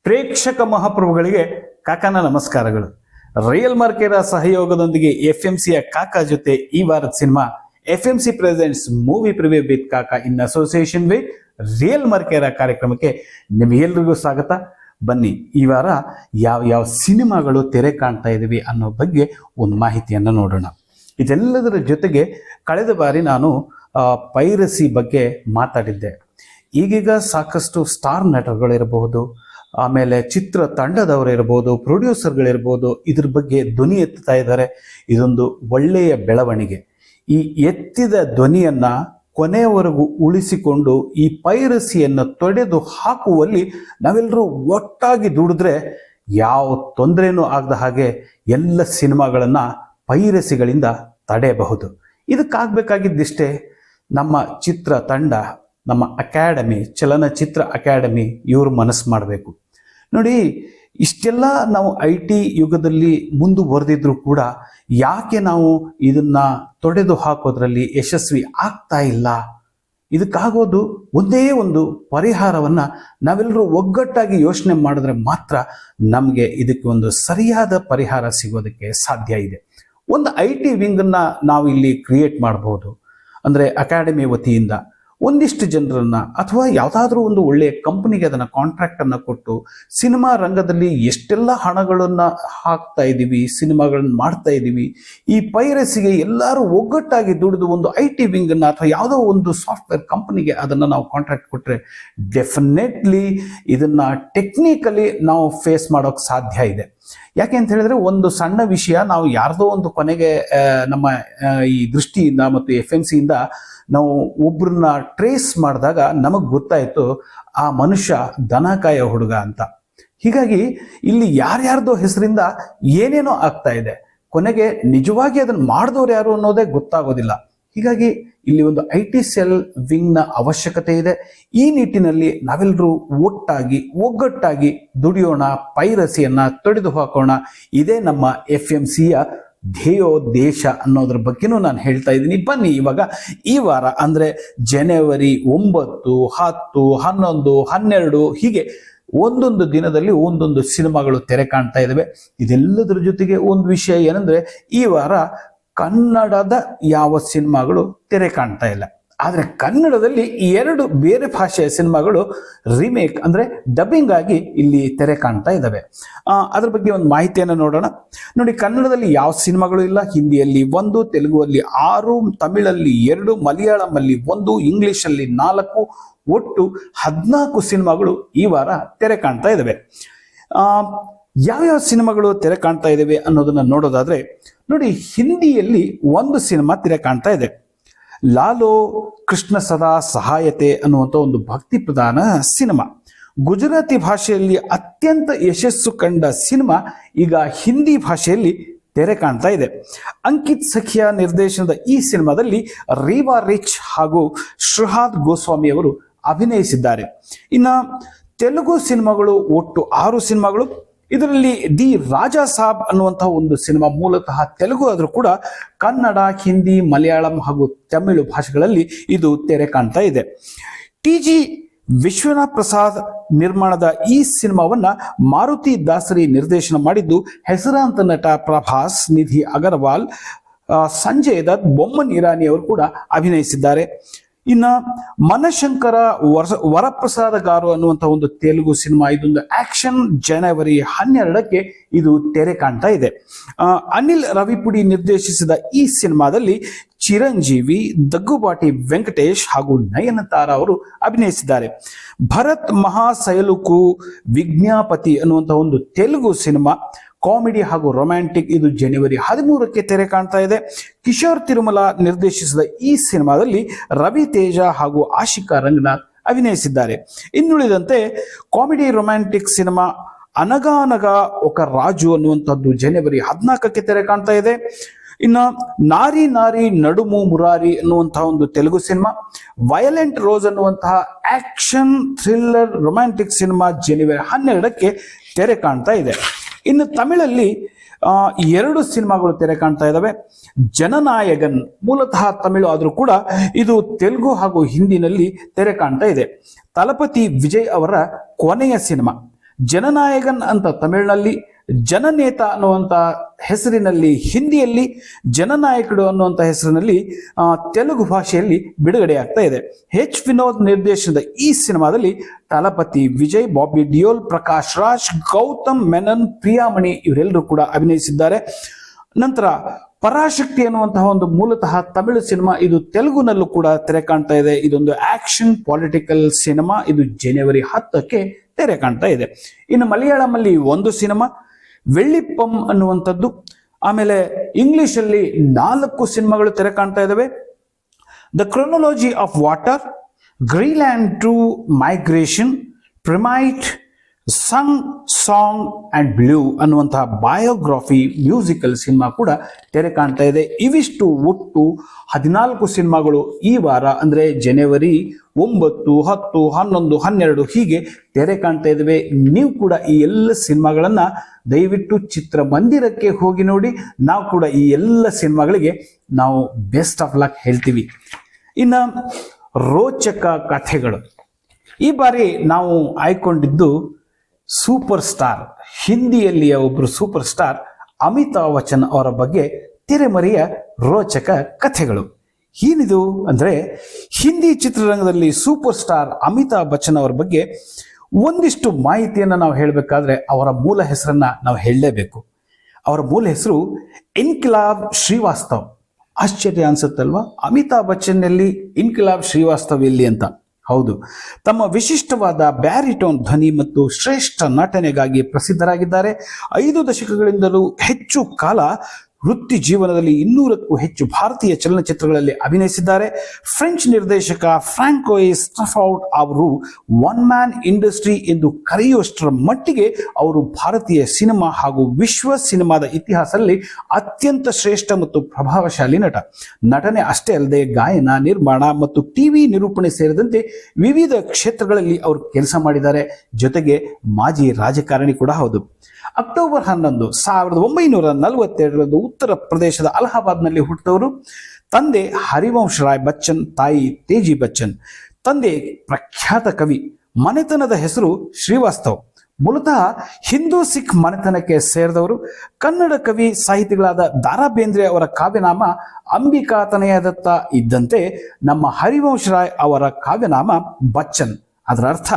ಪ್ರೇಕ್ಷಕ ಮಹಾಪ್ರಭುಗಳಿಗೆ ಕಾಕಾನ ನಮಸ್ಕಾರಗಳು. ರಿಯಲ್ ಮಾರ್ಕೆರ ಸಹಯೋಗದೊಂದಿಗೆ ಎಫ್ಎಂಸಿಯ ಕಾಕಾ ಜೊತೆ ಈ ವಾರದ cinema FMC presents movie preview with ಕಾಕಾ ಇನ್ ಅಸೋಸಿಯೇಷನ್ ವಿತ್ ರಿಯಲ್ ಮಾರ್ಕೆರ ಕಾರ್ಯಕ್ರಮಕ್ಕೆ ನಿಮಗೆಲ್ಲರಿಗೂ ಸ್ವಾಗತ. ಬನ್ನಿ, ಈ ವಾರ ಯಾವ ಸಿನಿಮಾಗಳು ತೆರೆ ಕಾಣ್ತಾ ಇದ್ದೀವಿ ಅನ್ನೋ ಬಗ್ಗೆ ಒಂದು ಮಾಹಿತಿಯನ್ನು ನೋಡೋಣ. ಇದೆಲ್ಲದರ ಜೊತೆಗೆ ಕಳೆದ ಬಾರಿ ನಾನು ಪೈರಸಿ ಬಗ್ಗೆ ಮಾತಾಡಿದ್ದೆ. ಈಗೀಗ ಸಾಕಷ್ಟು ಸ್ಟಾರ್ ನಟರುಗಳಿರಬಹುದು, ಆಮೇಲೆ ಚಿತ್ರ ತಂಡದವರಿರ್ಬೋದು, ಪ್ರೊಡ್ಯೂಸರ್ಗಳಿರ್ಬೋದು, ಇದ್ರ ಬಗ್ಗೆ ಧ್ವನಿ ಎತ್ತುತ್ತಾ ಇದ್ದಾರೆ. ಇದೊಂದು ಒಳ್ಳೆಯ ಬೆಳವಣಿಗೆ. ಈ ಎತ್ತಿದ ಧ್ವನಿಯನ್ನ ಕೊನೆಯವರೆಗೂ ಉಳಿಸಿಕೊಂಡು ಈ ಪೈರಸಿಯನ್ನು ತೊಡೆದು ಹಾಕುವಲ್ಲಿ ನಾವೆಲ್ಲರೂ ಒಟ್ಟಾಗಿ ದುಡಿದ್ರೆ ಯಾವ ತೊಂದರೆನೂ ಆಗದ ಹಾಗೆ ಎಲ್ಲ ಸಿನಿಮಾಗಳನ್ನು ಪೈರಸಿಗಳಿಂದ ತಡೆಯಬಹುದು. ಇದಕ್ಕಾಗಬೇಕಾಗಿದ್ದಿಷ್ಟೇ, ನಮ್ಮ ಚಿತ್ರ ತಂಡ, ನಮ್ಮ ಅಕಾಡೆಮಿ, ಚಲನಚಿತ್ರ ಅಕಾಡೆಮಿ ಇವರು ಮನಸ್ಸು ಮಾಡಬೇಕು. ನೋಡಿ, ಇಷ್ಟೆಲ್ಲ ನಾವು IT ಯುಗದಲ್ಲಿ ಮುಂದುವರೆದಿದ್ರು ಕೂಡ ಯಾಕೆ ನಾವು ಇದನ್ನ ತೊಡೆದು ಹಾಕೋದ್ರಲ್ಲಿ ಯಶಸ್ವಿ ಆಗ್ತಾ ಇಲ್ಲ? ಇದಕ್ಕಾಗೋದು ಒಂದೇ ಒಂದು ಪರಿಹಾರವನ್ನ ನಾವೆಲ್ಲರೂ ಒಗ್ಗಟ್ಟಾಗಿ ಯೋಚನೆ ಮಾಡಿದ್ರೆ ಮಾತ್ರ ನಮಗೆ ಇದಕ್ಕೆ ಒಂದು ಸರಿಯಾದ ಪರಿಹಾರ ಸಿಗೋದಕ್ಕೆ ಸಾಧ್ಯ ಇದೆ. ಒಂದು IT ವಿಂಗನ್ನ ನಾವು ಇಲ್ಲಿ ಕ್ರಿಯೇಟ್ ಮಾಡಬಹುದು. ಅಂದರೆ ಅಕಾಡೆಮಿ ವತಿಯಿಂದ ಒಂದಿಷ್ಟು ಜನರನ್ನ ಅಥವಾ ಯಾವುದಾದ್ರೂ ಒಂದು ಒಳ್ಳೆಯ ಕಂಪನಿಗೆ ಅದನ್ನು ಕಾಂಟ್ರಾಕ್ಟನ್ನು ಕೊಟ್ಟು ಸಿನಿಮಾ ರಂಗದಲ್ಲಿ ಎಷ್ಟೆಲ್ಲ ಹಣಗಳನ್ನು ಹಾಕ್ತಾ ಇದ್ದೀವಿ, ಸಿನಿಮಾಗಳನ್ನು ಮಾಡ್ತಾ ಇದ್ದೀವಿ, ಈ ಪೈರಸಿಗೆ ಎಲ್ಲರೂ ಒಗ್ಗಟ್ಟಾಗಿ ದುಡಿದು ಒಂದು IT ವಿಂಗನ್ನು ಅಥವಾ ಯಾವುದೋ ಒಂದು ಸಾಫ್ಟ್ವೇರ್ ಕಂಪನಿಗೆ ಅದನ್ನು ನಾವು ಕಾಂಟ್ರಾಕ್ಟ್ ಕೊಟ್ಟರೆ ಡೆಫಿನೆಟ್ಲಿ ಇದನ್ನು ಟೆಕ್ನಿಕಲಿ ನಾವು ಫೇಸ್ ಮಾಡೋಕ್ಕೆ ಸಾಧ್ಯ ಇದೆ. ಯಾಕೆ ಅಂತ ಹೇಳಿದ್ರೆ, ಒಂದು ಸಣ್ಣ ವಿಷಯ ನಾವು ಯಾರ್ದೋ ಒಂದು ಕೊನೆಗೆ ನಮ್ಮ ಈ ದೃಷ್ಟಿಯಿಂದ ಮತ್ತು FMCಯಿಂದ ನಾವು ಒಬ್ರನ್ನ ಟ್ರೇಸ್ ಮಾಡಿದಾಗ ನಮಗೆ ಗೊತ್ತಾಯಿತು ಆ ಮನುಷ್ಯ ದನಕಾಯ ಹುಡುಗ ಅಂತ. ಹೀಗಾಗಿ ಇಲ್ಲಿ ಯಾರ್ಯಾರ್ದೋ ಹೆಸರಿಂದ ಏನೇನೋ ಆಗ್ತಾ ಇದೆ, ಕೊನೆಗೆ ನಿಜವಾಗಿ ಅದನ್ನು ಮಾಡಿದವ್ರು ಯಾರು ಅನ್ನೋದೇ ಗೊತ್ತಾಗೋದಿಲ್ಲ. ಹೀಗಾಗಿ ಇಲ್ಲಿ ಒಂದು IT ಸೆಲ್ ವಿಂಗ್ನ ಅವಶ್ಯಕತೆ ಇದೆ. ಈ ನಿಟ್ಟಿನಲ್ಲಿ ನಾವೆಲ್ಲರೂ ಒಗ್ಗಟ್ಟಾಗಿ ದುಡಿಯೋಣ, ಪೈರಸಿಯನ್ನ ತೊಡೆದು ಹಾಕೋಣ. ಇದೇ ನಮ್ಮ FMCಯ ಧ್ಯೇಯೋದ್ದೇಶ ಅನ್ನೋದ್ರ ಬಗ್ಗೆನೂ ನಾನು ಹೇಳ್ತಾ ಇದ್ದೀನಿ. ಬನ್ನಿ, ಇವಾಗ ಈ ವಾರ ಅಂದರೆ ಜನವರಿ 9, 10, 11, 12 ಹೀಗೆ ಒಂದೊಂದು ದಿನದಲ್ಲಿ ಒಂದೊಂದು ಸಿನಿಮಾಗಳು ತೆರೆ ಕಾಣ್ತಾ ಇದ್ದಾವೆ. ಇದೆಲ್ಲದರ ಜೊತೆಗೆ ಒಂದು ವಿಷಯ ಏನಂದ್ರೆ, ಈ ವಾರ ಕನ್ನಡದ ಯಾವ ಸಿನಿಮಾಗಳು ತೆರೆ ಕಾಣ್ತಾ ಇಲ್ಲ. ಆದರೆ ಕನ್ನಡದಲ್ಲಿ 2 ಬೇರೆ ಭಾಷೆಯ ಸಿನಿಮಾಗಳು ರಿಮೇಕ್ ಅಂದರೆ ಡಬ್ಬಿಂಗ್ ಆಗಿ ಇಲ್ಲಿ ತೆರೆ ಕಾಣ್ತಾ ಇದ್ದಾವೆ. ಅದ್ರ ಬಗ್ಗೆ ಒಂದು ಮಾಹಿತಿಯನ್ನು ನೋಡೋಣ. ನೋಡಿ, ಕನ್ನಡದಲ್ಲಿ ಯಾವ ಸಿನಿಮಾಗಳು ಇಲ್ಲ. ಹಿಂದಿಯಲ್ಲಿ 1, ತೆಲುಗುವಲ್ಲಿ 6, ತಮಿಳಲ್ಲಿ 2, ಮಲಯಾಳಮಲ್ಲಿ 1, ಇಂಗ್ಲಿಷಲ್ಲಿ 4, ಒಟ್ಟು 14 ಸಿನಿಮಾಗಳು ಈ ವಾರ ತೆರೆ ಕಾಣ್ತಾ ಇದ್ದಾವೆ. ಯಾವ್ಯಾವ ಸಿನಿಮಾಗಳು ತೆರೆ ಕಾಣ್ತಾ ಇದ್ದಾವೆ ಅನ್ನೋದನ್ನ ನೋಡೋದಾದ್ರೆ, ನೋಡಿ, ಹಿಂದಿಯಲ್ಲಿ 1 ಸಿನಿಮಾ ತೆರೆ ಕಾಣ್ತಾ ಇದೆ. ಲಾಲೋ ಕೃಷ್ಣ ಸದಾ ಸಹಾಯತೆ ಅನ್ನುವಂಥ ಒಂದು ಭಕ್ತಿ ಪ್ರಧಾನ ಸಿನಿಮಾ. ಗುಜರಾತಿ ಭಾಷೆಯಲ್ಲಿ ಅತ್ಯಂತ ಯಶಸ್ಸು ಕಂಡ ಸಿನಿಮಾ ಈಗ ಹಿಂದಿ ಭಾಷೆಯಲ್ಲಿ ತೆರೆ ಕಾಣ್ತಾ ಇದೆ. ಅಂಕಿತ್ ಸಖಿಯಾ ನಿರ್ದೇಶನದ ಈ ಸಿನಿಮಾದಲ್ಲಿ ರೀವಾ ರಿಚ್ ಹಾಗೂ ಶ್ರಹಾದ್ ಗೋಸ್ವಾಮಿ ಅವರು ಅಭಿನಯಿಸಿದ್ದಾರೆ. ಇನ್ನು ತೆಲುಗು ಸಿನಿಮಾಗಳು ಒಟ್ಟು 6 ಸಿನಿಮಾಗಳು. ಇದರಲ್ಲಿ ದಿ ರಾಜಾ ಸಾಬ್ ಅನ್ನುವಂತಹ ಒಂದು ಸಿನಿಮಾ ಮೂಲತಃ ತೆಲುಗು ಆದರೂ ಕೂಡ ಕನ್ನಡ, ಹಿಂದಿ, ಮಲಯಾಳಂ ಹಾಗೂ ತಮಿಳು ಭಾಷೆಗಳಲ್ಲಿ ಇದು ತೆರೆ ಕಾಣ್ತಾ ಇದೆ. TG ವಿಶ್ವನಾಥ್ ಪ್ರಸಾದ್ ನಿರ್ಮಾಣದ ಈ ಸಿನಿಮಾವನ್ನ ಮಾರುತಿ ದಾಸರಿ ನಿರ್ದೇಶನ ಮಾಡಿದ್ದು ಹೆಸರಾಂತ ನಟ ಪ್ರಭಾಸ್, ನಿಧಿ ಅಗರ್ವಾಲ್, ಸಂಜಯ್ ದತ್, ಬೊಮ್ಮನ್ ಇರಾನಿ ಅವರು ಕೂಡ ಅಭಿನಯಿಸಿದ್ದಾರೆ. ಇನ್ನ ಮನಶಂಕರ ವರಪ್ರಸಾದ ಗಾರು ಅನ್ನುವಂಥ ಒಂದು ತೆಲುಗು ಸಿನಿಮಾ, ಇದೊಂದು ಆಕ್ಷನ್. ಜನವರಿ 12ಕ್ಕೆ ಇದು ತೆರೆ ಕಾಣ್ತಾ ಇದೆ. ಅನಿಲ್ ರವಿಪುಡಿ ನಿರ್ದೇಶಿಸಿದ ಈ ಸಿನಿಮಾದಲ್ಲಿ ಚಿರಂಜೀವಿ, ದಗ್ಗುಬಾಟಿ ವೆಂಕಟೇಶ್ ಹಾಗೂ ನಯನತಾರ ಅವರು ಅಭಿನಯಿಸಿದ್ದಾರೆ. ಭರತ್ ಮಹಾಸಯಲುಕು ವಿಜ್ಞಾಪತಿ ಅನ್ನುವಂಥ ಒಂದು ತೆಲುಗು ಸಿನಿಮಾ, ಕಾಮಿಡಿ ಹಾಗೂ ರೊಮ್ಯಾಂಟಿಕ್. ಇದು ಜನವರಿ 13ಕ್ಕೆ ತೆರೆ ಕಾಣ್ತಾ ಇದೆ. ಕಿಶೋರ್ ತಿರುಮಲ ನಿರ್ದೇಶಿಸಿದ ಈ ಸಿನಿಮಾದಲ್ಲಿ ರವಿ ತೇಜ ಹಾಗೂ ಆಶಿಕಾ ರಂಗನಾಥ್ ಅಭಿನಯಿಸಿದ್ದಾರೆ. ಇನ್ನುಳಿದಂತೆ ಕಾಮಿಡಿ ರೊಮ್ಯಾಂಟಿಕ್ ಸಿನಿಮಾ ಅನಗಾನಗ ఒక ರಾಜು ಅನ್ನುವಂಥದ್ದು ಜನವರಿ 14ಕ್ಕೆ ತೆರೆ ಕಾಣ್ತಾ ಇದೆ. ಇನ್ನು ನಾರಿ ನಾರಿ ನಡುಮು ಮುರಾರಿ ಅನ್ನುವಂತಹ ಒಂದು ತೆಲುಗು ಸಿನಿಮಾ, ವಯಲೆಂಟ್ ರೋಸ್ ಅನ್ನುವಂತಹ ಆಕ್ಷನ್ ಥ್ರಿಲ್ಲರ್ ರೊಮ್ಯಾಂಟಿಕ್ ಸಿನಿಮಾ ಜನವರಿ 12ಕ್ಕೆ ತೆರೆ ಕಾಣ್ತಾ ಇದೆ. ಇನ್ನು ತಮಿಳಲ್ಲಿ 2 ಸಿನಿಮಾಗಳು ತೆರೆ ಕಾಣ್ತಾ ಇದ್ದಾವೆ. ಜನನಾಯಕನ್ ಮೂಲತಃ ತಮಿಳು ಆದರೂ ಕೂಡ ಇದು ತೆಲುಗು ಹಾಗೂ ಹಿಂದಿನಲ್ಲಿ ತೆರೆ ಕಾಣ್ತಾ ಇದೆ. ತಲಪತಿ ವಿಜಯ್ ಅವರ ಕೊನೆಯ ಸಿನಿಮಾ. ಜನನಾಯಕನ್ ಅಂತ ತಮಿಳಿನಲ್ಲಿ, ಜನನೇತ ಅನ್ನುವಂಥ ಹೆಸರಿನಲ್ಲಿ ಹಿಂದಿಯಲ್ಲಿ, ಜನನಾಯಕಡು ಅನ್ನುವಂಥ ಹೆಸರಿನಲ್ಲಿ ತೆಲುಗು ಭಾಷೆಯಲ್ಲಿ ಬಿಡುಗಡೆ ಆಗ್ತಾ ಇದೆ. ಎಚ್ ವಿನೋದ್ ನಿರ್ದೇಶನದ ಈ ಸಿನಿಮಾದಲ್ಲಿ ತಲಪತಿ ವಿಜಯ್, ಬಾಬಿ ಡಿಯೋಲ್, ಪ್ರಕಾಶ್ ರಾಜ್, ಗೌತಮ್ ಮೆನನ್, ಪ್ರಿಯಾಮಣಿ ಇವರೆಲ್ಲರೂ ಕೂಡ ಅಭಿನಯಿಸಿದ್ದಾರೆ. ನಂತರ ಪರಾಶಕ್ತಿ ಅನ್ನುವಂತಹ ಒಂದು ಮೂಲತಃ ತಮಿಳು ಸಿನಿಮಾ, ಇದು ತೆಲುಗುನಲ್ಲೂ ಕೂಡ ತೆರೆ ಕಾಣ್ತಾ ಇದೆ. ಇದೊಂದು ಆಕ್ಷನ್ ಪೊಲಿಟಿಕಲ್ ಸಿನಿಮಾ. ಇದು ಜನವರಿ 10ಕ್ಕೆ ತೆರೆ ಕಾಣ್ತಾ ಇದೆ. ಇನ್ನು ಮಲಯಾಳಂನಲ್ಲಿ ಒಂದು ಸಿನಿಮಾ ವೆಳ್ಳಿಪ್ಪಂ ಅನ್ನುವಂಥದ್ದು, ಆಮೇಲೆ ಇಂಗ್ಲಿಷಲ್ಲಿ 4 ಸಿನಿಮಾಗಳು ತೆರೆ ಕಾಣ್ತಾ ಇದ್ದಾವೆ. The chronology of water, Greenland to migration, primate, song and blue ಅನ್ನುವಂತಹ ಬಯೋಗ್ರಫಿ ಮ್ಯೂಸಿಕಲ್ ಸಿನಿಮಾ ಕೂಡ ತೆರೆ ಕಾಣ್ತಾ ಇದೆ. ಇವಿಷ್ಟು ಒಟ್ಟು 14 ಸಿನಿಮಾಗಳು ಈ ವಾರ ಅಂದರೆ ಜನವರಿ 9, 10, 11, 12 ಹೀಗೆ ತೆರೆ ಕಾಣ್ತಾ ಇದ್ದಾವೆ. ನೀವು ಕೂಡ ಈ ಎಲ್ಲ ಸಿನಿಮಾಗಳನ್ನ ದಯವಿಟ್ಟು ಚಿತ್ರಮಂದಿರಕ್ಕೆ ಹೋಗಿ ನೋಡಿ. ನಾವು ಕೂಡ ಈ ಎಲ್ಲ ಸಿನಿಮಾಗಳಿಗೆ ನಾವು ಬೆಸ್ಟ್ ಆಫ್ ಲಕ್ ಹೇಳ್ತೀವಿ. ಇನ್ನು ರೋಚಕ ಕಥೆಗಳು, ಈ ಬಾರಿ ನಾವು ಆಯ್ಕೊಂಡಿದ್ದು ಸೂಪರ್ ಸ್ಟಾರ್, ಹಿಂದಿಯಲ್ಲಿಯ ಒಬ್ಬರು ಸೂಪರ್ ಸ್ಟಾರ್ ಅಮಿತಾಬ್ ಬಚ್ಚನ್ ಅವರ ಬಗ್ಗೆ ತೆರೆಮರೆಯ ರೋಚಕ ಕಥೆಗಳು. ಏನಿದು ಅಂದರೆ, ಹಿಂದಿ ಚಿತ್ರರಂಗದಲ್ಲಿ ಸೂಪರ್ ಸ್ಟಾರ್ ಅಮಿತಾಬ್ ಬಚ್ಚನ್ ಅವರ ಬಗ್ಗೆ ಒಂದಿಷ್ಟು ಮಾಹಿತಿಯನ್ನು ನಾವು ಹೇಳಬೇಕಾದ್ರೆ ಅವರ ಮೂಲ ಹೆಸರನ್ನ ನಾವು ಹೇಳಲೇಬೇಕು. ಅವರ ಮೂಲ ಹೆಸರು ಇನ್ಕಿಲಾಬ್ ಶ್ರೀವಾಸ್ತವ್. ಆಶ್ಚರ್ಯ ಅನ್ಸುತ್ತಲ್ವಾ, ಅಮಿತಾಬ್ ಬಚ್ಚನ್ನಲ್ಲಿ ಇನ್ಕಿಲಾಬ್ ಶ್ರೀವಾಸ್ತವ್ ಎಲ್ಲಿ ಅಂತ? ಹೌದು, ತಮ್ಮ ವಿಶಿಷ್ಟವಾದ ಬ್ಯಾರಿಟೋನ್ ಧ್ವನಿ ಮತ್ತು ಶ್ರೇಷ್ಠ ನಟನೆಗಾಗಿ ಪ್ರಸಿದ್ಧರಾಗಿದ್ದಾರೆ. 5 ದಶಕಗಳಿಂದಲೂ ಹೆಚ್ಚು ಕಾಲ ವೃತ್ತಿ ಜೀವನದಲ್ಲಿ 200ಕ್ಕೂ ಹೆಚ್ಚು ಭಾರತೀಯ ಚಲನಚಿತ್ರಗಳಲ್ಲಿ ಅಭಿನಯಿಸಿದ್ದಾರೆ. ಫ್ರೆಂಚ್ ನಿರ್ದೇಶಕ ಫ್ರಾಂಕೋಯಿಸ್ ಟ್ರಫೌಟ್ ಅವರು ಒನ್ ಮ್ಯಾನ್ ಇಂಡಸ್ಟ್ರಿ ಎಂದು ಕರೆಯುವಷ್ಟರ ಮಟ್ಟಿಗೆ ಅವರು ಭಾರತೀಯ ಸಿನಿಮಾ ಹಾಗೂ ವಿಶ್ವ ಸಿನಿಮಾದ ಇತಿಹಾಸದಲ್ಲಿ ಅತ್ಯಂತ ಶ್ರೇಷ್ಠ ಮತ್ತು ಪ್ರಭಾವಶಾಲಿ ನಟ. ನಟನೆ ಅಷ್ಟೇ ಅಲ್ಲದೆ ಗಾಯನ, ನಿರ್ಮಾಣ ಮತ್ತು ಟಿವಿ ನಿರೂಪಣೆ ಸೇರಿದಂತೆ ವಿವಿಧ ಕ್ಷೇತ್ರಗಳಲ್ಲಿ ಅವರು ಕೆಲಸ ಮಾಡಿದ್ದಾರೆ. ಜೊತೆಗೆ ಮಾಜಿ ರಾಜಕಾರಣಿ ಕೂಡ ಹೌದು. ಅಕ್ಟೋಬರ್ 11, 1942 ಉತ್ತರ ಪ್ರದೇಶದ ಅಲಹಾಬಾದ್ನಲ್ಲಿ ಹುಟ್ಟಿದವರು. ತಂದೆ ಹರಿವಂಶ್ ರಾಯ್ ಬಚ್ಚನ್, ತಾಯಿ ತೇಜಿ ಬಚ್ಚನ್. ತಂದೆ ಪ್ರಖ್ಯಾತ ಕವಿ, ಮನೆತನದ ಹೆಸರು ಶ್ರೀವಾಸ್ತವ್. ಮೂಲತಃ ಹಿಂದೂ ಸಿಖ್ ಮನೆತನಕ್ಕೆ ಸೇರಿದವರು. ಕನ್ನಡ ಕವಿ ಸಾಹಿತಿಗಳಾದ ದಾರಾ ಬೇಂದ್ರೆ ಅವರ ಕಾವ್ಯನಾಮ ಅಂಬಿಕಾ ತನಯದತ್ತ ಇದ್ದಂತೆ ನಮ್ಮ ಹರಿವಂಶ್ ರಾಯ್ ಅವರ ಕಾವ್ಯನಾಮ ಬಚ್ಚನ್. ಅದರ ಅರ್ಥ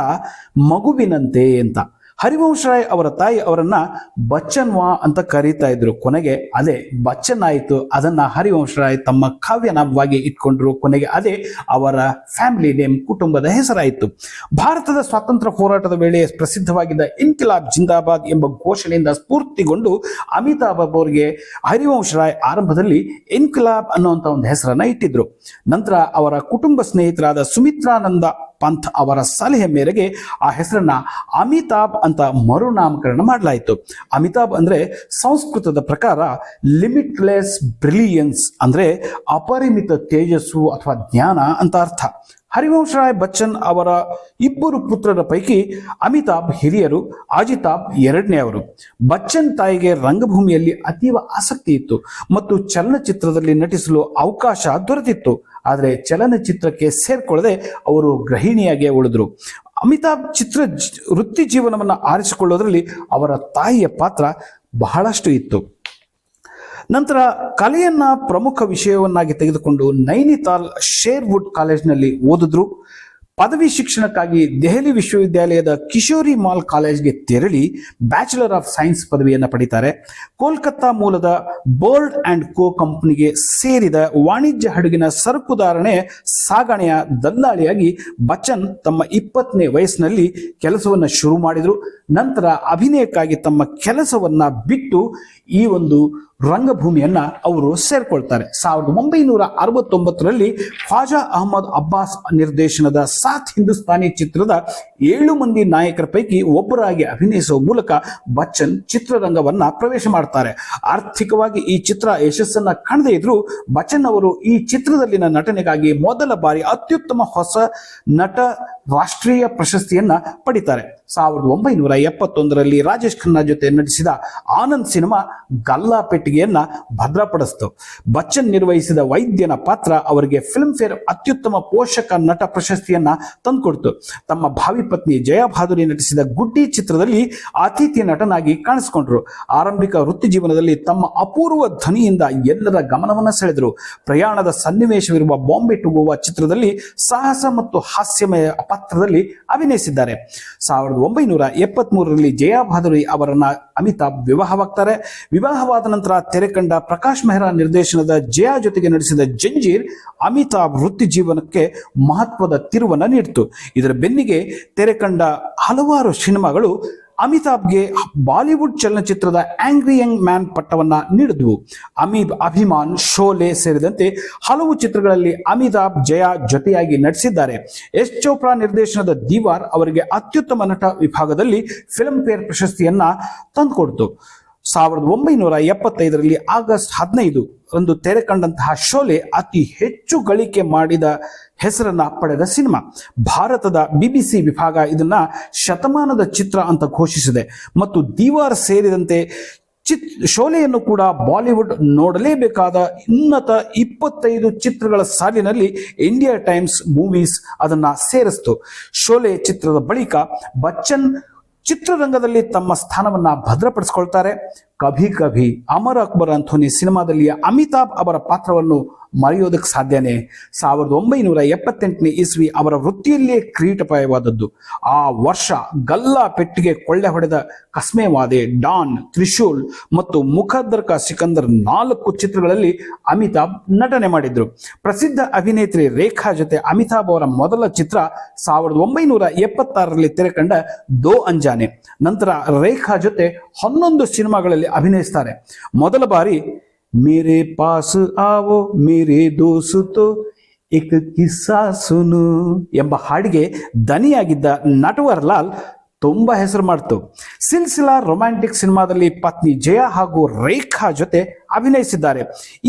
ಮಗುವಿನಂತೆ ಅಂತ. ಹರಿವಂಶ್ ರಾಯ್ ಅವರ ತಾಯಿ ಅವರನ್ನ ಬಚ್ಚನ್ವಾ ಅಂತ ಕರೀತಾ ಇದ್ರು. ಕೊನೆಗೆ ಅದೇ ಬಚ್ಚನ್ ಆಯಿತು. ಅದನ್ನ ಹರಿವಂಶ್ ರಾಯ್ ತಮ್ಮ ಕಾವ್ಯನಾಮವಾಗಿ ಇಟ್ಕೊಂಡ್ರು. ಕೊನೆಗೆ ಅದೇ ಅವರ ಫ್ಯಾಮಿಲಿ ನೇಮ್, ಕುಟುಂಬದ ಹೆಸರಾಯಿತು. ಭಾರತದ ಸ್ವಾತಂತ್ರ್ಯ ಹೋರಾಟದ ವೇಳೆ ಪ್ರಸಿದ್ಧವಾಗಿದ್ದ ಇನ್ಕಿಲಾಬ್ ಜಿಂದಾಬಾದ್ ಎಂಬ ಘೋಷಣೆಯಿಂದ ಸ್ಫೂರ್ತಿಗೊಂಡು ಅಮಿತಾಬ್ ಅವರಿಗೆ ಹರಿವಂಶ್ ರಾಯ್ ಆರಂಭದಲ್ಲಿ ಇನ್ಕಿಲಾಬ್ ಅನ್ನುವಂಥ ಒಂದು ಹೆಸರನ್ನ ಇಟ್ಟಿದ್ರು. ನಂತರ ಅವರ ಕುಟುಂಬ ಸ್ನೇಹಿತರಾದ ಸುಮಿತ್ರಾನಂದ ಪಂಥ್ ಅವರ ಸಲಹೆ ಮೇರೆಗೆ ಆ ಹೆಸರನ್ನ ಅಮಿತಾಬ್ ಅಂತ ಮರುನಾಮಕರಣ ಮಾಡಲಾಯಿತು. ಅಮಿತಾಬ್ ಅಂದ್ರೆ ಸಂಸ್ಕೃತದ ಪ್ರಕಾರ ಲಿಮಿಟ್ಲೆಸ್ ಬ್ರಿಲಿಯನ್ಸ್ ಅಂದ್ರೆ ಅಪರಿಮಿತ ತೇಜಸ್ಸು ಅಥವಾ ಜ್ಞಾನ ಅಂತ ಅರ್ಥ. ಹರಿವಂಶ್ ರಾಯ್ ಬಚ್ಚನ್ ಅವರ 2 ಪುತ್ರರ ಪೈಕಿ ಅಮಿತಾಬ್ ಹಿರಿಯರು, ಅಜಿತಾಬ್ 2ನೇಯವರು. ಬಚ್ಚನ್ ತಾಯಿಗೆ ರಂಗಭೂಮಿಯಲ್ಲಿ ಅತೀವ ಆಸಕ್ತಿ ಇತ್ತು ಮತ್ತು ಚಲನಚಿತ್ರದಲ್ಲಿ ನಟಿಸಲು ಅವಕಾಶ ದೊರೆತಿತ್ತು. ಆದರೆ ಚಲನಚಿತ್ರಕ್ಕೆ ಸೇರ್ಕೊಳ್ಳದೆ ಅವರು ಗೃಹಿಣಿಯಾಗಿ ಉಳಿದ್ರು. ಅಮಿತಾಬ್ ವೃತ್ತಿ ಜೀವನವನ್ನು ಆರಿಸಿಕೊಳ್ಳೋದ್ರಲ್ಲಿ ಅವರ ತಾಯಿಯ ಪಾತ್ರ ಬಹಳಷ್ಟು ಇತ್ತು. ನಂತರ ಕಲೆಯನ್ನ ಪ್ರಮುಖ ವಿಷಯವನ್ನಾಗಿ ತೆಗೆದುಕೊಂಡು ನೈನಿತಾಲ್ ಶೇರ್ವುಡ್ ಕಾಲೇಜ್ನಲ್ಲಿ ಓದಿದ್ರು. ಪದವಿ ಶಿಕ್ಷಣಕ್ಕಾಗಿ ದೆಹಲಿ ವಿಶ್ವವಿದ್ಯಾಲಯದ ಕಿಶೋರಿ ಮಾಲ್ ಕಾಲೇಜ್ಗೆ ತೆರಳಿ ಬ್ಯಾಚುಲರ್ ಆಫ್ ಸೈನ್ಸ್ ಪದವಿಯನ್ನು ಪಡಿತಾರೆ. ಕೋಲ್ಕತ್ತಾ ಮೂಲದ ಬೋರ್ಡ್ ಅಂಡ್ ಕೋ ಕಂಪನಿಗೆ ಸೇರಿದ ವಾಣಿಜ್ಯ ಹಡಗಿನ ಸರಕುಧಾರಣೆ ಸಾಗಣೆಯ ದಲ್ಲಾಳಿಯಾಗಿ ಬಚ್ಚನ್ ತಮ್ಮ 20ನೇ ವಯಸ್ಸಿನಲ್ಲಿ ಕೆಲಸವನ್ನು ಶುರು ಮಾಡಿದರು. ನಂತರ ಅಭಿನಯಕ್ಕಾಗಿ ತಮ್ಮ ಕೆಲಸವನ್ನ ಬಿಟ್ಟು ಈ ಒಂದು ರಂಗಭೂಮಿಯನ್ನ ಅವರು ಸೇರ್ಕೊಳ್ತಾರೆ. 1969ರಲ್ಲಿ ಖ್ವಾಜಾ ಅಹಮದ್ ಅಬ್ಬಾಸ್ ನಿರ್ದೇಶನದ ಸಾತ್ ಹಿಂದೂಸ್ತಾನಿ ಚಿತ್ರದ 7 ಮಂದಿ ನಾಯಕರ ಪೈಕಿ ಒಬ್ಬರಾಗಿ ಅಭಿನಯಿಸುವ ಮೂಲಕ ಬಚ್ಚನ್ ಚಿತ್ರರಂಗವನ್ನ ಪ್ರವೇಶ ಮಾಡ್ತಾರೆ. ಆರ್ಥಿಕವಾಗಿ ಈ ಚಿತ್ರ ಯಶಸ್ಸನ್ನ ಕಾಣದೇ ಇದ್ರೂ ಬಚ್ಚನ್ ಅವರು ಈ ಚಿತ್ರದಲ್ಲಿನ ನಟನೆಗಾಗಿ ಮೊದಲ ಬಾರಿ ಅತ್ಯುತ್ತಮ ಹೊಸ ನಟ ರಾಷ್ಟ್ರೀಯ ಪ್ರಶಸ್ತಿಯನ್ನ ಪಡಿತಾರೆ. 1971ರಲ್ಲಿ ರಾಜೇಶ್ ಖನ್ನಾ ಜೊತೆ ನಟಿಸಿದ ಆನಂದ್ ಸಿನಿಮಾ ಗಲ್ಲಾ ಪೆಟ್ಟಿಗೆಯನ್ನ ಭದ್ರಪಡಿಸಿತು. ಬಚ್ಚನ್ ನಿರ್ವಹಿಸಿದ ವೈದ್ಯನ ಪಾತ್ರ ಅವರಿಗೆ ಫಿಲ್ಮ್ ಫೇರ್ ಅತ್ಯುತ್ತಮ ಪೋಷಕ ನಟ ಪ್ರಶಸ್ತಿಯನ್ನ ತಂದುಕೊಡ್ತು. ತಮ್ಮ ಭಾವಿ ಪತ್ನಿ ಜಯಾ ಭಾದುರಿ ನಟಿಸಿದ ಗುಡ್ಡಿ ಚಿತ್ರದಲ್ಲಿ ಅತಿಥಿ ನಟನಾಗಿ ಕಾಣಿಸಿಕೊಂಡ್ರು. ಆರಂಭಿಕ ವೃತ್ತಿ ಜೀವನದಲ್ಲಿ ತಮ್ಮ ಅಪೂರ್ವ ಧ್ವನಿಯಿಂದ ಎಲ್ಲರ ಗಮನವನ್ನು ಸೆಳೆದರು. ಪ್ರಯಾಣದ ಸನ್ನಿವೇಶವಿರುವ ಬಾಂಬೆ ಟು ಗೋವಾ ಚಿತ್ರದಲ್ಲಿ ಸಾಹಸ ಮತ್ತು ಹಾಸ್ಯಮಯ ಪಾತ್ರದಲ್ಲಿ ಅಭಿನಯಿಸಿದ್ದಾರೆ. 1973ರಲ್ಲಿ ಜಯಾ ಭಾದುರಿ ಅವರನ್ನ ಅಮಿತಾಬ್ ವಿವಾಹವಾಗ್ತಾರೆ. ವಿವಾಹವಾದ ನಂತರ ತೆರೆ ಕಂಡ ಪ್ರಕಾಶ್ ಮೆಹ್ರಾ ನಿರ್ದೇಶನದ ಜಯಾ ಜೊತೆಗೆ ನಟಿಸಿದ ಜಂಜೀರ್ ಅಮಿತಾಬ್ ವೃತ್ತಿ ಜೀವನಕ್ಕೆ ಮಹತ್ವದ ತಿರುವನ್ನ ನೀಡಿತು. ಇದರ ಬೆನ್ನಿಗೆ ತೆರೆ ಕಂಡ ಹಲವಾರು ಸಿನಿಮಾಗಳು ಅಮಿತಾಬ್ಗೆ ಬಾಲಿವುಡ್ ಚಲನಚಿತ್ರದ ಆಂಗ್ರಿ ಯಂಗ್ ಮ್ಯಾನ್ ಪಟ್ಟವನ್ನ ನೀಡಿದ್ವು. ಅಭಿಮಾನ್, ಶೋಲೆ ಸೇರಿದಂತೆ ಹಲವು ಚಿತ್ರಗಳಲ್ಲಿ ಅಮಿತಾಬ್ ಜಯಾ ಜೊತೆಯಾಗಿ ನಟಿಸಿದ್ದಾರೆ. ಎಸ್ ಚೋಪ್ರಾ ನಿರ್ದೇಶನದ ದೀವಾರ್ ಅವರಿಗೆ ಅತ್ಯುತ್ತಮ ನಟ ವಿಭಾಗದಲ್ಲಿ ಫಿಲ್ಮ್ ಫೇರ್ ಪ್ರಶಸ್ತಿಯನ್ನ ತಂದುಕೊಡ್ತು. 1975ರಲ್ಲಿ ಆಗಸ್ಟ್ 15 ರಂದು ತೆರೆ ಕಂಡಂತಹ ಶೋಲೆ ಅತಿ ಹೆಚ್ಚು ಗಳಿಕೆ ಮಾಡಿದ ಹೆಸರನ್ನ ಪಡೆದ ಸಿನಿಮಾ. ಭಾರತದ BBC ವಿಭಾಗ ಇದನ್ನ ಶತಮಾನದ ಚಿತ್ರ ಅಂತ ಘೋಷಿಸಿದೆ ಮತ್ತು ದೀವಾರ್ ಸೇರಿದಂತೆ ಶೋಲೆಯನ್ನು ಕೂಡ ಬಾಲಿವುಡ್ ನೋಡಲೇಬೇಕಾದ ಉನ್ನತ 25 ಚಿತ್ರಗಳ ಸಾಲಿನಲ್ಲಿ ಇಂಡಿಯಾ ಟೈಮ್ಸ್ ಮೂವೀಸ್ ಅದನ್ನ ಸೇರಿಸಿತು. ಶೋಲೆ ಚಿತ್ರದ ಬಳಿಕ ಬಚ್ಚನ್ ಚಿತ್ರರಂಗದಲ್ಲಿ ತಮ್ಮ ಸ್ಥಾನವನ್ನ ಭದ್ರಪಡಿಸಿಕೊಳ್ತಾರೆ. ಕಭಿ ಕಭಿ, ಅಮರ್ ಅಕ್ಬರ್ ಅಂಥೋನಿ ಸಿನಿಮಾದಲ್ಲಿಯ ಅಮಿತಾಬ್ ಅವರ ಪಾತ್ರವನ್ನು ಮರೆಯೋದಕ್ಕೆ ಸಾಧ್ಯನೇ? 1978ನೇ ಇಸ್ವಿ ಅವರ ವೃತ್ತಿಯಲ್ಲಿಯೇ ಕಿರೀಟಪಾಯವಾದದ್ದು. ಆ ವರ್ಷ ಗಲ್ಲಾ ಪೆಟ್ಟಿಗೆ ಕೊಳ್ಳೆ ಹೊಡೆದ ಕಸ್ಮೆ ವಾದೆ, ಡಾನ್, ತ್ರಿಶೂಲ್ ಮತ್ತು ಮುಖದ್ದರ್ ಕಾ ಸಿಕಂದರ್ 4 ಚಿತ್ರಗಳಲ್ಲಿ ಅಮಿತಾಬ್ ನಟನೆ ಮಾಡಿದ್ರು. ಪ್ರಸಿದ್ಧ ಅಭಿನೇತ್ರಿ ರೇಖಾ ಜೊತೆ ಅಮಿತಾಬ್ ಅವರ ಮೊದಲ ಚಿತ್ರ 1976ರಲ್ಲಿ ತೆರೆ ಕಂಡ ದೋ ಅಂಜಾನೆ. ನಂತರ ರೇಖಾ ಜೊತೆ 11 ಸಿನಿಮಾಗಳಲ್ಲಿ ಅಭಿನಯಿಸ್ತಾರೆ. ಮೊದಲ ಬಾರಿ ಮೇರೆ ಪಾಸ್ ಆವೋ ಮೇರೆ ದೋಸ್ತೋ ಏಕ್ ಕಿಸ್ಸಾ ಸುನು ಎಂಬ ಹಾಡಿಗೆ ದನಿಯಾಗಿದ್ದ ನಟವರ್ ಲಾಲ್ ತುಂಬಾ ಹೆಸರು ಮಾಡ್ತು. ಸಿಲ್ಸಿಲಾ ರೊಮ್ಯಾಂಟಿಕ್ ಸಿನಿಮಾದಲ್ಲಿ ಪತ್ನಿ ಜಯಾ ಹಾಗೂ ರೇಖಾ ಜೊತೆ ಅಭಿನಯಿಸಿದ್ದಾರೆ.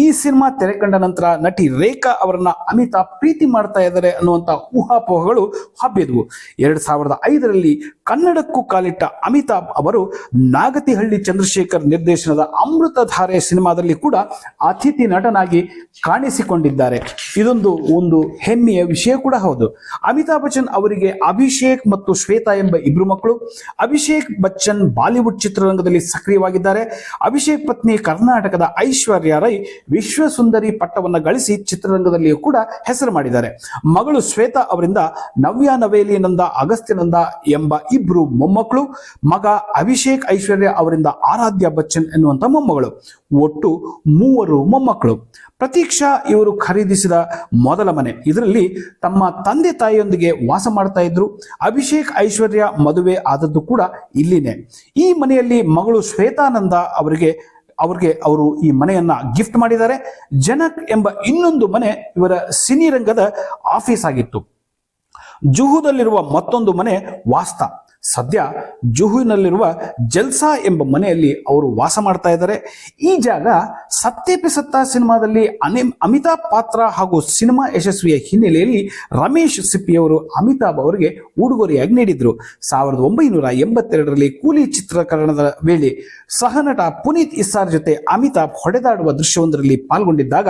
ಈ ಸಿನಿಮಾ ತೆರೆ ಕಂಡ ನಂತರ ನಟಿ ರೇಖಾ ಅವರನ್ನ ಅಮಿತಾಬ್ ಪ್ರೀತಿ ಮಾಡ್ತಾ ಇದ್ದಾರೆ ಅನ್ನುವಂತ ಊಹಾಪೋಹಗಳು ಹಬ್ಬಿದ್ವು. 2005ರಲ್ಲಿ ಕನ್ನಡಕ್ಕೂ ಕಾಲಿಟ್ಟ ಅಮಿತಾಬ್ ಅವರು ನಾಗತಿಹಳ್ಳಿ ಚಂದ್ರಶೇಖರ್ ನಿರ್ದೇಶನದ ಅಮೃತಧಾರೆ ಸಿನಿಮಾದಲ್ಲಿ ಕೂಡ ಅತಿಥಿ ನಟನಾಗಿ ಕಾಣಿಸಿಕೊಂಡಿದ್ದಾರೆ. ಇದೊಂದು ಹೆಮ್ಮೆಯ ವಿಷಯ ಕೂಡ ಹೌದು. ಅಮಿತಾಬ್ ಬಚ್ಚನ್ ಅವರಿಗೆ ಅಭಿಷೇಕ್ ಮತ್ತು ಶ್ವೇತಾ ಎಂಬ ಇಬ್ರು ಮಕ್ಕಳು. ಅಭಿಷೇಕ್ ಬಚ್ಚನ್ ಬಾಲಿವುಡ್ ಚಿತ್ರರಂಗದಲ್ಲಿ ಸಕ್ರಿಯವಾಗಿದ್ದಾರೆ. ಅಭಿಷೇಕ್ ಪತ್ನಿ ಕರ್ನಾಟಕದ ಐಶ್ವರ್ಯ ರೈ ವಿಶ್ವಸುಂದರಿ ಪಟ್ಟವನ್ನು ಗಳಿಸಿ ಚಿತ್ರರಂಗದಲ್ಲಿಯೂ ಕೂಡ ಹೆಸರು ಮಾಡಿದ್ದಾರೆ. ಮಗಳು ಶ್ವೇತಾ ಅವರಿಂದ ನವ್ಯ ನವೇಲಿ ನಂದ, ಅಗಸ್ತ್ಯನಂದ ಎಂಬ ಇಬ್ರು ಮೊಮ್ಮಕ್ಕಳು. ಮಗ ಅಭಿಷೇಕ್ ಐಶ್ವರ್ಯ ಅವರಿಂದ ಆರಾಧ್ಯ ಬಚ್ಚನ್ ಎನ್ನುವಂತ ಮೊಮ್ಮಗಳು. ಒಟ್ಟು 3 ಮೊಮ್ಮಕ್ಕಳು. ಪ್ರತೀಕ್ಷಾ ಇವರು ಖರೀದಿಸಿದ ಮೊದಲ ಮನೆ. ಇದರಲ್ಲಿ ತಮ್ಮ ತಂದೆ ತಾಯಿಯೊಂದಿಗೆ ವಾಸ ಮಾಡ್ತಾ ಇದ್ರು. ಅಭಿಷೇಕ್ ಐಶ್ವರ್ಯ ಮದುವೆ ಆದದ್ದು ಕೂಡ ಇಲ್ಲಿನೇ. ಈ ಮನೆಯಲ್ಲಿ ಮಗಳು ಶ್ವೇತಾನಂದ ಅವರಿಗೆ ಅವರು ಈ ಮನೆಯನ್ನ ಗಿಫ್ಟ್ ಮಾಡಿದ್ದಾರೆ. ಜನಕ್ ಎಂಬ ಇನ್ನೊಂದು ಮನೆ ಇವರ ಸಿನಿ ರಂಗದ ಆಫೀಸ್ ಆಗಿತ್ತು. ಜುಹುದಲ್ಲಿರುವ ಮತ್ತೊಂದು ಮನೆ ವಾಸ್ತಾ. ಸದ್ಯ ಜುಹುವಿನಲ್ಲಿರುವ ಜಲ್ಸಾ ಎಂಬ ಮನೆಯಲ್ಲಿ ಅವರು ವಾಸ ಮಾಡ್ತಾ ಇದ್ದಾರೆ. ಈ ಜಾಗ ಸತ್ತೆ ಪೆ ಸತ್ತಾ ಸಿನಿಮಾದಲ್ಲಿ ಅಮಿತಾಬ್ ಪಾತ್ರ ಹಾಗೂ ಸಿನಿಮಾ ಯಶಸ್ವಿಯ ಹಿನ್ನೆಲೆಯಲ್ಲಿ ರಮೇಶ್ ಸಿಪ್ಪಿಯವರು ಅಮಿತಾಬ್ ಅವರಿಗೆ ಉಡುಗೊರೆಯಾಗಿ ನೀಡಿದ್ರು. 1982ರಲ್ಲಿ ಕೂಲಿ ಚಿತ್ರೀಕರಣದ ವೇಳೆ ಸಹನಟ ಪುನೀತ್ ಇಸ್ಸಾರ್ ಜೊತೆ ಅಮಿತಾಬ್ ಹೊಡೆದಾಡುವ ದೃಶ್ಯವೊಂದರಲ್ಲಿ ಪಾಲ್ಗೊಂಡಿದ್ದಾಗ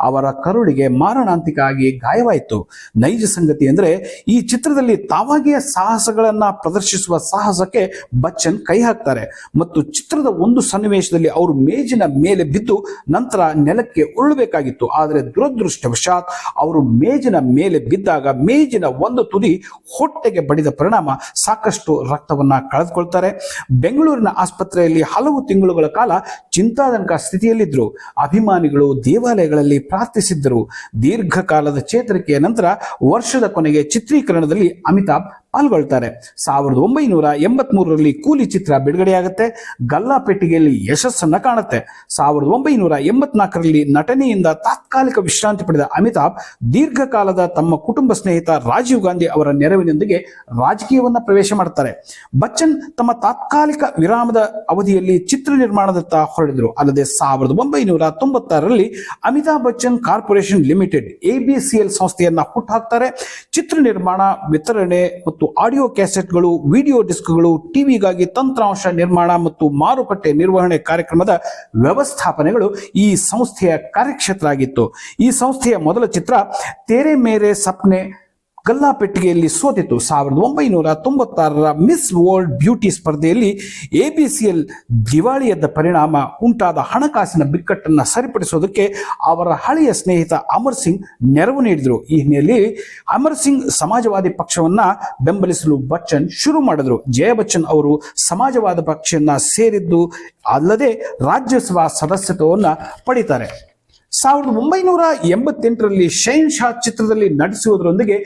ಅವರ ಕರುಳಿಗೆ ಮಾರಣಾಂತಿಕ ಆಗಿ ಗಾಯವಾಯಿತು. ನೈಜ ಸಂಗತಿ ಅಂದರೆ ಈ ಚಿತ್ರದಲ್ಲಿ ತಾವಾಗಿಯೇ ಸಾಹಸಗಳನ್ನ ಪ್ರದರ್ಶಿಸುವ ಸಾಹಸಕ್ಕೆ ಬಚ್ಚನ್ ಕೈ ಹಾಕ್ತಾರೆ ಮತ್ತು ಚಿತ್ರದ ಒಂದು ಸನ್ನಿವೇಶದಲ್ಲಿ ಅವರು ಮೇಜಿನ ಮೇಲೆ ಬಿದ್ದು ನಂತರ ನೆಲಕ್ಕೆ ಉರುಳಬೇಕಾಗಿತ್ತು. ಆದರೆ ದುರದೃಷ್ಟವಶಾತ್ ಅವರು ಮೇಜಿನ ಮೇಲೆ ಬಿದ್ದಾಗ ಮೇಜಿನ ಒಂದು ತುದಿ ಹೊಟ್ಟೆಗೆ ಬಡಿದ ಪರಿಣಾಮ ಸಾಕಷ್ಟು ರಕ್ತವನ್ನ ಕಳೆದುಕೊಳ್ತಾರೆ. ಬೆಂಗಳೂರಿನ ಆಸ್ಪತ್ರೆಯಲ್ಲಿ ಹಲವು ತಿಂಗಳುಗಳ ಕಾಲ ಚಿಂತಾಜನಕ ಸ್ಥಿತಿಯಲ್ಲಿದ್ದರು. ಅಭಿಮಾನಿಗಳು ದೇವಾಲಯಗಳಲ್ಲಿ ಪ್ರಾರ್ಥಿಸಿದ್ದರು. ದೀರ್ಘಕಾಲದ ಚೇತರಿಕೆಯ ನಂತರ ವರ್ಷದ ಕೊನೆಗೆ ಚಿತ್ರೀಕರಣದಲ್ಲಿ ಅಮಿತಾಬ್ ಪಾಲ್ಗೊಳ್ತಾರೆ. 1983ರಲ್ಲಿ ಕೂಲಿ ಚಿತ್ರ ಬಿಡುಗಡೆಯಾಗುತ್ತೆ. ಗಲ್ಲಾ ಪೆಟ್ಟಿಗೆಯಲ್ಲಿ ಯಶಸ್ಸನ್ನ ಕಾಣುತ್ತೆ. 1984ರಲ್ಲಿ ನಟನೆಯಿಂದ ತಾತ್ಕಾಲಿಕ ವಿಶ್ರಾಂತಿ ಪಡೆದ ಅಮಿತಾಬ್ ದೀರ್ಘಕಾಲದ ತಮ್ಮ ಕುಟುಂಬ ಸ್ನೇಹಿತ ರಾಜೀವ್ ಗಾಂಧಿ ಅವರ ನೆರವಿನೊಂದಿಗೆ ರಾಜಕೀಯವನ್ನ ಪ್ರವೇಶ ಮಾಡ್ತಾರೆ. ಬಚ್ಚನ್ ತಮ್ಮ ತಾತ್ಕಾಲಿಕ ವಿರಾಮದ ಅವಧಿಯಲ್ಲಿ ಚಿತ್ರ ನಿರ್ಮಾಣದತ್ತ ಹೊರಡಿದ್ರು. ಅಲ್ಲದೆ 1996ರಲ್ಲಿ Amitabh Bachchan corporation limited ABCL ಸಂಸ್ಥೆಯನ್ನ ಹುಟ್ಟುಹಾಕ್ತಾರೆ. ಚಿತ್ರ ನಿರ್ಮಾಣ, ವಿತರಣೆ ಮತ್ತು ಮತ್ತು ಆಡಿಯೋ ಕ್ಯಾಸೆಟ್ಗಳು, ವಿಡಿಯೋ ಡಿಸ್ಕ್ಗಳು, ಟಿವಿಗಾಗಿ ತಂತ್ರಾಂಶ ನಿರ್ಮಾಣ ಮತ್ತು ಮಾರುಕಟ್ಟೆ ನಿರ್ವಹಣೆ ಕಾರ್ಯಕ್ರಮದ ವ್ಯವಸ್ಥಾಪನೆಗಳು ಈ ಸಂಸ್ಥೆಯ ಕಾರ್ಯಕ್ಷೇತ್ರ ಆಗಿತ್ತು. ಈ ಸಂಸ್ಥೆಯ ಮೊದಲ ಚಿತ್ರ ತೇರೆ ಮೇರೆ ಸಪ್ನೆ ಗಲ್ಲಾಪೆಟ್ಟಿಗೆಯಲ್ಲಿ ಸೋತಿತು. 1996ರ ಮಿಸ್ ವರ್ಲ್ಡ್ ಬ್ಯೂಟಿ ಸ್ಪರ್ಧೆಯಲ್ಲಿ ಎಬಿಸಿಎಲ್ ದಿವಾಳಿಯದ್ದ ಪರಿಣಾಮ ಉಂಟಾದ ಹಣಕಾಸಿನ ಬಿಕ್ಕಟ್ಟನ್ನು ಸರಿಪಡಿಸೋದಕ್ಕೆ ಅವರ ಹಳೆಯ ಸ್ನೇಹಿತ ಅಮರ್ ಸಿಂಗ್ ನೆರವು ನೀಡಿದರು. ಈ ಹಿನ್ನೆಲೆಯಲ್ಲಿ ಅಮರ್ ಸಿಂಗ್ ಸಮಾಜವಾದಿ ಪಕ್ಷವನ್ನ ಬೆಂಬಲಿಸಲು ಬಚ್ಚನ್ ಶುರು ಮಾಡಿದ್ರು. ಜಯ ಬಚ್ಚನ್ ಅವರು ಸಮಾಜವಾದ ಪಕ್ಷವನ್ನ ಸೇರಿದ್ದು ಅಲ್ಲದೆ ರಾಜ್ಯಸಭಾ ಸದಸ್ಯತ್ವವನ್ನು ಪಡಿತಾರೆ. 1988ರಲ್ಲಿ ಶೈನ್ ಶಾ ಚಿತ್ರದಲ್ಲಿ ನಟಿಸುವುದರೊಂದಿಗೆ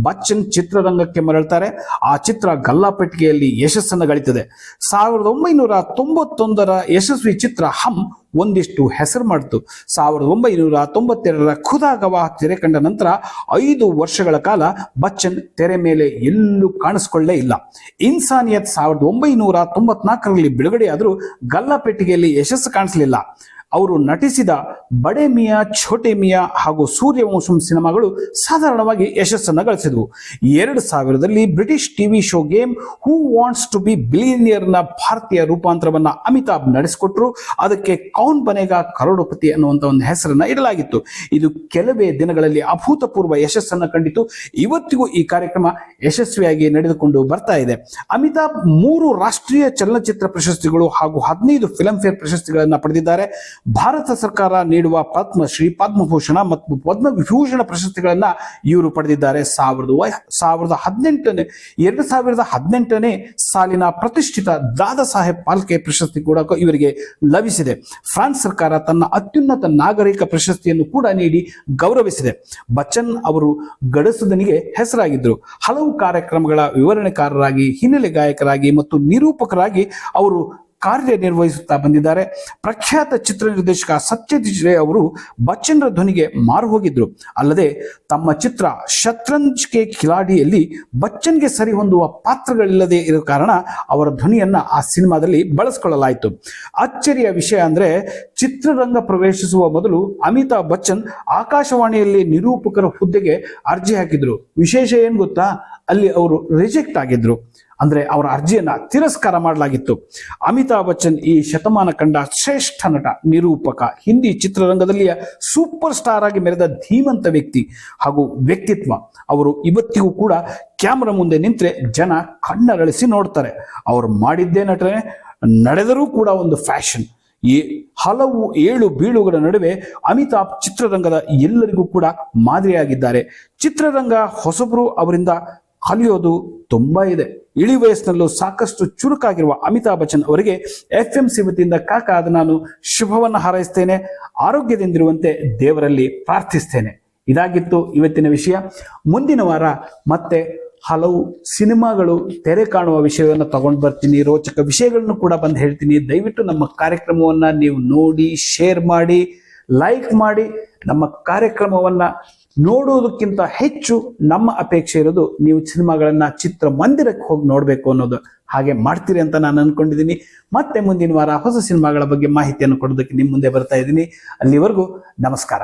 ಬಚ್ಚನ್ ಚಿತ್ರರಂಗಕ್ಕೆ ಮರಳುತ್ತಾರೆ. ಆ ಚಿತ್ರ ಗಲ್ಲಾಪೆಟ್ಟಿಗೆಯಲ್ಲಿ ಯಶಸ್ಸನ್ನು ಗಳಿತದೆ. 1991ರ ಯಶಸ್ವಿ ಚಿತ್ರ ಹಮ್ ಒಂದಿಷ್ಟು ಹೆಸರು ಮಾಡಿತು. 1992ರ ಖುದಾ ಗವಾಹ್ ತೆರೆ ಕಂಡ ನಂತರ 5 ವರ್ಷಗಳ ಕಾಲ ಬಚ್ಚನ್ ತೆರೆ ಮೇಲೆ ಎಲ್ಲೂ ಕಾಣಿಸಿಕೊಳ್ಳೇ ಇಲ್ಲ. ಇನ್ಸಾನಿಯತ್ 1994ರಲ್ಲಿ ಬಿಡುಗಡೆಯಾದರೂ ಗಲ್ಲಾಪೆಟ್ಟಿಗೆಯಲ್ಲಿ ಯಶಸ್ಸು ಕಾಣಿಸಲಿಲ್ಲ. ಅವರು ನಟಿಸಿದ ಬಡೆ ಮಿಯಾ ಛೋಟೆ ಮಿಯಾ ಹಾಗೂ ಸೂರ್ಯವಂಶಂ ಸಿನಿಮಾಗಳು ಸಾಧಾರಣವಾಗಿ ಯಶಸ್ಸನ್ನು ಗಳಿಸಿದವು. 2000ರಲ್ಲಿ British TV show game who wants to be ಬಿಲಿಯನಿಯರ್ನ ಭಾರತೀಯ ರೂಪಾಂತರವನ್ನು ಅಮಿತಾಬ್ ನಡೆಸಿಕೊಟ್ರು. ಅದಕ್ಕೆ ಕೌನ್ ಬನೇಗಾ ಕರೋಡಪತಿ ಅನ್ನುವಂಥ ಒಂದು ಹೆಸರನ್ನು ಇಡಲಾಗಿತ್ತು. ಇದು ಕೆಲವೇ ದಿನಗಳಲ್ಲಿ ಅಭೂತಪೂರ್ವ ಯಶಸ್ಸನ್ನು ಕಂಡಿತು. ಇವತ್ತಿಗೂ ಈ ಕಾರ್ಯಕ್ರಮ ಯಶಸ್ವಿಯಾಗಿ ನಡೆದುಕೊಂಡು ಬರ್ತಾ ಇದೆ. ಅಮಿತಾಬ್ 3 ರಾಷ್ಟ್ರೀಯ ಚಲನಚಿತ್ರ ಪ್ರಶಸ್ತಿಗಳು ಹಾಗೂ 15 ಫಿಲ್ಮ್ ಫೇರ್ ಪ್ರಶಸ್ತಿಗಳನ್ನು ಪಡೆದಿದ್ದಾರೆ. ಭಾರತ ಸರ್ಕಾರ ನೀಡುವ ಪದ್ಮಶ್ರೀ, ಪದ್ಮಭೂಷಣ ಮತ್ತು ಪದ್ಮವಿಭೂಷಣ ಪ್ರಶಸ್ತಿಗಳನ್ನ ಇವರು ಪಡೆದಿದ್ದಾರೆ. 2018ನೇ ಸಾಲಿನ ಪ್ರತಿಷ್ಠಿತ ದಾದಾ ಸಾಹೇಬ್ ಫಾಲ್ಕೆ ಪ್ರಶಸ್ತಿ ಕೂಡ ಇವರಿಗೆ ಲಭಿಸಿದೆ. ಫ್ರಾನ್ಸ್ ಸರ್ಕಾರ ತನ್ನ ಅತ್ಯುನ್ನತ ನಾಗರಿಕ ಪ್ರಶಸ್ತಿಯನ್ನು ಕೂಡ ನೀಡಿ ಗೌರವಿಸಿದೆ. ಬಚ್ಚನ್ ಅವರು ಗಡಸುದನಿಗೆ ಹೆಸರಾಗಿದ್ದರು. ಹಲವು ಕಾರ್ಯಕ್ರಮಗಳ ವಿವರಣೆಕಾರರಾಗಿ, ಹಿನ್ನೆಲೆ ಗಾಯಕರಾಗಿ ಮತ್ತು ನಿರೂಪಕರಾಗಿ ಅವರು ಕಾರ್ಯನಿರ್ವಹಿಸುತ್ತಾ ಬಂದಿದ್ದಾರೆ. ಪ್ರಖ್ಯಾತ ಚಿತ್ರ ನಿರ್ದೇಶಕ ಸತ್ಯಜಿತ್ ರೇ ಅವರು ಬಚ್ಚನ್ರ ಧ್ವನಿಗೆ ಮಾರು ಹೋಗಿದ್ರು. ಅಲ್ಲದೆ ತಮ್ಮ ಚಿತ್ರ ಶತ್ರಂಜ್ ಕೆ ಖಿಲಾಡಿಯಲ್ಲಿ ಬಚ್ಚನ್ಗೆ ಸರಿ ಹೊಂದುವ ಪಾತ್ರಗಳಿಲ್ಲದೆ ಇರೋ ಕಾರಣ ಅವರ ಧ್ವನಿಯನ್ನ ಆ ಸಿನಿಮಾದಲ್ಲಿ ಬಳಸಿಕೊಳ್ಳಲಾಯಿತು. ಅಚ್ಚರಿಯ ವಿಷಯ ಅಂದ್ರೆ ಚಿತ್ರರಂಗ ಪ್ರವೇಶಿಸುವ ಮೊದಲು ಅಮಿತಾಬ್ ಬಚ್ಚನ್ ಆಕಾಶವಾಣಿಯಲ್ಲಿ ನಿರೂಪಕರ ಹುದ್ದೆಗೆ ಅರ್ಜಿ ಹಾಕಿದ್ರು. ವಿಶೇಷ ಏನ್ ಗೊತ್ತಾ, ಅಲ್ಲಿ ಅವರು ರಿಜೆಕ್ಟ್ ಆಗಿದ್ರು. ಅಂದ್ರೆ ಅವರ ಅರ್ಜಿಯನ್ನ ತಿರಸ್ಕಾರ ಮಾಡಲಾಗಿತ್ತು. ಅಮಿತಾಬ್ ಬಚ್ಚನ್ ಈ ಶತಮಾನ ಕಂಡ ಶ್ರೇಷ್ಠ ನಟ, ನಿರೂಪಕ, ಹಿಂದಿ ಚಿತ್ರರಂಗದಲ್ಲಿಯ ಸೂಪರ್ ಸ್ಟಾರ್ ಆಗಿ ಮೆರೆದ ಧೀಮಂತ ವ್ಯಕ್ತಿ ಹಾಗೂ ವ್ಯಕ್ತಿತ್ವ. ಅವರು ಇವತ್ತಿಗೂ ಕೂಡ ಕ್ಯಾಮ್ರಾ ಮುಂದೆ ನಿಂತರೆ ಜನ ಕಣ್ಣರಳಿಸಿ ನೋಡ್ತಾರೆ. ಅವರು ಮಾಡಿದ್ದೇ ನಟನೆ, ನಡೆದರೂ ಕೂಡ ಒಂದು ಫ್ಯಾಷನ್. ಈ ಹಲವು ಏಳು ಬೀಳುಗಳ ನಡುವೆ ಅಮಿತಾಬ್ ಚಿತ್ರರಂಗದ ಎಲ್ಲರಿಗೂ ಕೂಡ ಮಾದರಿಯಾಗಿದ್ದಾರೆ. ಚಿತ್ರರಂಗ ಹೊಸಬರು ಅವರಿಂದ ಕಲಿಯೋದು ತುಂಬಾ ಇದೆ. ಇಳಿ ವಯಸ್ಸಿನಲ್ಲೂ ಸಾಕಷ್ಟು ಚುರುಕಾಗಿರುವ ಅಮಿತಾಬ್ ಬಚ್ಚನ್ ಅವರಿಗೆ FMC ವತಿಯಿಂದ ಕಾಕಾದ ನಾನು ಶುಭವನ್ನು ಹಾರೈಸ್ತೇನೆ. ಆರೋಗ್ಯದಿಂದಿರುವಂತೆ ದೇವರಲ್ಲಿ ಪ್ರಾರ್ಥಿಸ್ತೇನೆ. ಇದಾಗಿತ್ತು ಇವತ್ತಿನ ವಿಷಯ. ಮುಂದಿನ ವಾರ ಮತ್ತೆ ಹಲವು ಸಿನಿಮಾಗಳು ತೆರೆ ಕಾಣುವ ವಿಷಯವನ್ನು ತಗೊಂಡು ಬರ್ತೀನಿ. ರೋಚಕ ವಿಷಯಗಳನ್ನು ಕೂಡ ಬಂದು ಹೇಳ್ತೀನಿ. ದಯವಿಟ್ಟು ನಮ್ಮ ಕಾರ್ಯಕ್ರಮವನ್ನು ನೀವು ನೋಡಿ, ಶೇರ್ ಮಾಡಿ, ಲೈಕ್ ಮಾಡಿ. ನಮ್ಮ ಕಾರ್ಯಕ್ರಮವನ್ನ ನೋಡೋದಕ್ಕಿಂತ ಹೆಚ್ಚು ನಮ್ಮ ಅಪೇಕ್ಷೆ ಇರೋದು ನೀವು ಸಿನಿಮಾಗಳನ್ನ ಚಿತ್ರಮಂದಿರಕ್ಕೆ ಹೋಗಿ ನೋಡಬೇಕು ಅನ್ನೋದು. ಹಾಗೆ ಮಾಡ್ತೀರಿ ಅಂತ ನಾನು ಅನ್ಕೊಂಡಿದ್ದೀನಿ. ಮತ್ತೆ ಮುಂದಿನ ವಾರ ಹೊಸ ಸಿನಿಮಾಗಳ ಬಗ್ಗೆ ಮಾಹಿತಿಯನ್ನು ಕೊಡೋದಕ್ಕೆ ನಿಮ್ಮ ಮುಂದೆ ಬರ್ತಾ ಇದ್ದೀನಿ. ಅಲ್ಲಿವರೆಗೂ ನಮಸ್ಕಾರ.